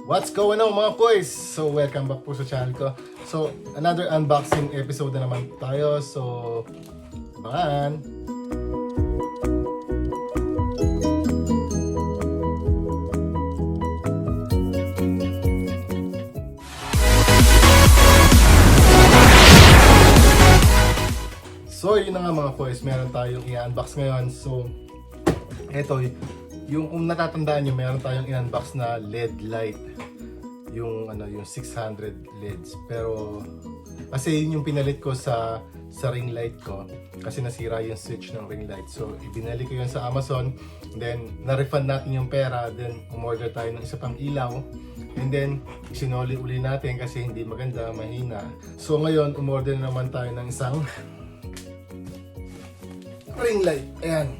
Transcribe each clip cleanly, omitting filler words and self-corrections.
What's going on mga boys? So welcome back po sa channel ko. So another unboxing episode na naman tayo. So abangan. So yun na nga mga boys, meron tayong i-unbox ngayon. So eto, yung kung natatandaan nyo, meron tayong i-unbox na LED light. Yung 600 LEDs. Pero kasi yun yung pinalit ko sa ring light ko kasi nasira yung switch ng ring light. So ibinalik ko yun sa Amazon, then na-refund natin yung pera, then umorder tayo ng isa pang ilaw, and then sinoli uli natin kasi hindi maganda, mahina. So ngayon umorder naman tayo ng isang ring light. Ayan.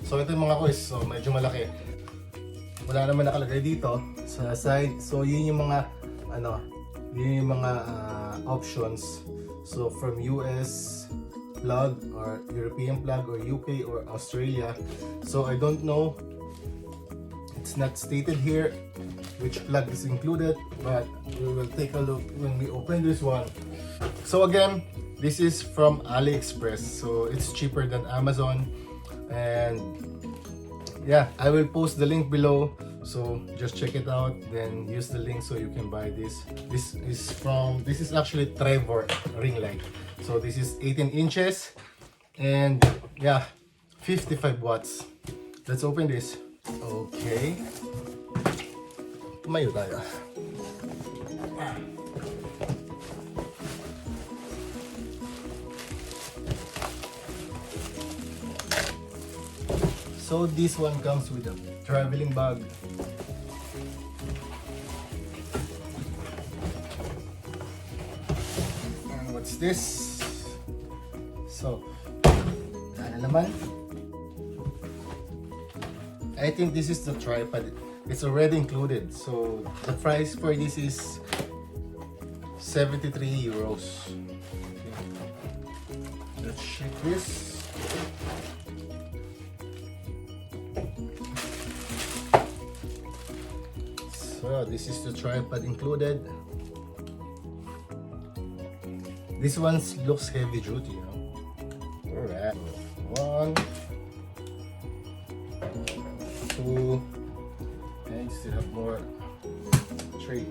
So ito yung mga boys, so medyo malaki. Wala naman nakalagay dito sa side. So yun yung mga options. So from US plug or European plug or UK or Australia. So I don't know. It's not stated here which plug is included, but we will take a look when we open this one. So again, this is from Aliexpress. So it's cheaper than Amazon. And yeah, I will post the link below, so just check it out, then use the link so you can buy this. This is actually Travor ring light. So this is 18 inches and yeah, 55 watts. Let's open this. Okay, tumayo tayo. So this one comes with a traveling bag. And what's this? So, ano naman? I think this is the tripod. It's already included. So the price for this is 73 euros. Okay. Let's check this. So this is the tripod included. This one looks heavy duty, you know. Alright. 1, 2, and still have more. 3.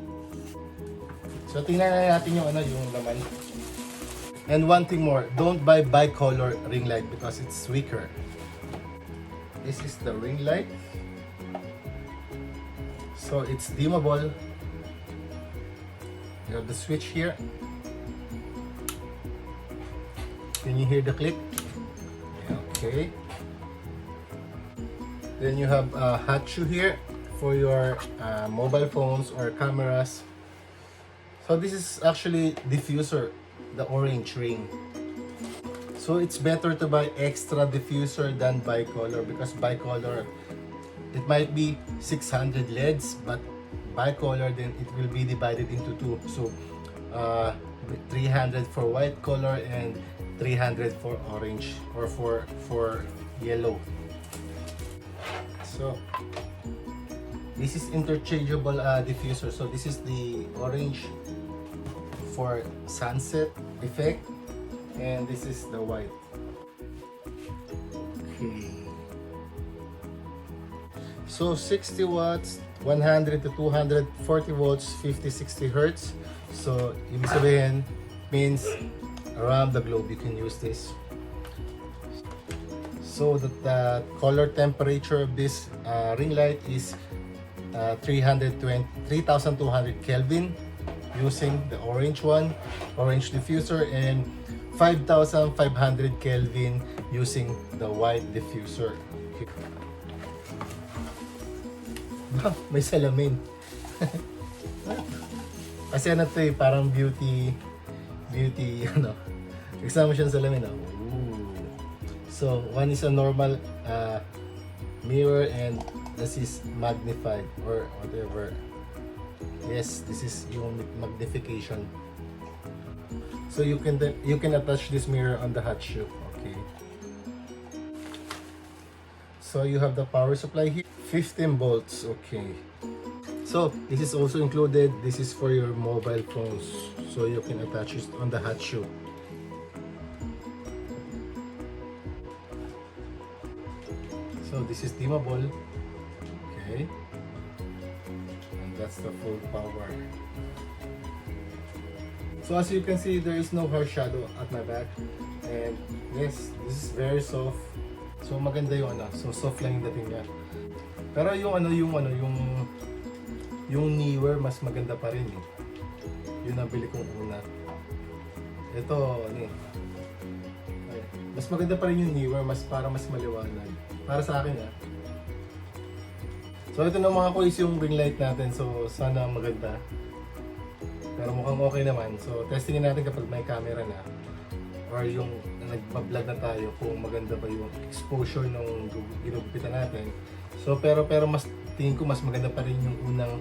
So tingnan na natin yung yung laman. And one thing more, don't buy bicolor ring light because it's weaker. This is the ring light. So it's dimmable. You have the switch here. Can you hear the click? Okay. Then you have a hot shoe here for your mobile phones or cameras. So this is actually diffuser, the orange ring. So it's better to buy extra diffuser than bicolor because bicolor, it might be 600 LEDs, but bicolor then it will be divided into two. So 300 for white color and 300 for orange or for yellow. So this is interchangeable diffuser. So this is the orange for sunset effect, and this is the white. Okay. So 60 watts, 100 to 240 volts, 50-60 hertz. So ibig sabihin means around the globe you can use this. So the color temperature of this ring light is 3200 Kelvin using the orange one, orange diffuser, and 5500 Kelvin using the white diffuser. Okay. May salamin. Kasi parang beauty Exam mo siyang salamin. Ooh. So one is a normal mirror and this is magnified or whatever. Yes, this is yung magnification. So you can attach this mirror on the hot shoe. Okay. So you have the power supply here, 15 volts. Okay. So this is also included. This is for your mobile phones, so you can attach it on the hot shoe. So this is dimmable. Okay. And that's the full power. So as you can see, there is no harsh shadow at my back. And yes, this is very soft. So maganda yung so soft lang yung dating niya. Pero yung newer mas maganda pa rin eh. Yung nabili kong una. Ito mas maganda pa rin yung newer, mas maliwanag. Para sa akin So ito na mga kuys yung ring light natin. So sana maganda. Pero mukhang okay naman. So testingin natin kapag may camera na or yung nagpa-vlog na tayo kung maganda ba yung exposure ng ginugupitan natin. So pero mas tingin ko mas maganda pa rin yung unang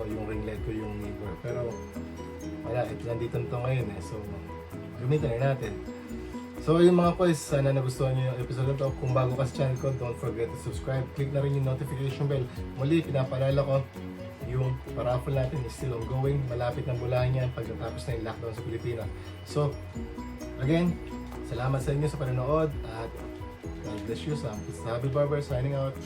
yung ring light ko, yung neighbor. Pero wala, ito nandito nito ngayon eh. So gamitin na natin. So ayun mga boys, sana nagustuhan niyo yung episode na to. Kung bago ka sa channel ko, don't forget to subscribe. Click na rin yung notification bell. Muli, pinapaalala ko, yung paraffle natin is still ongoing. Malapit ng bulahan yan pagkatapos na yung lockdown sa Pilipinas. So, again, salamat sa inyo sa panonood at God bless you. Sampitz the Hobby Barber signing out.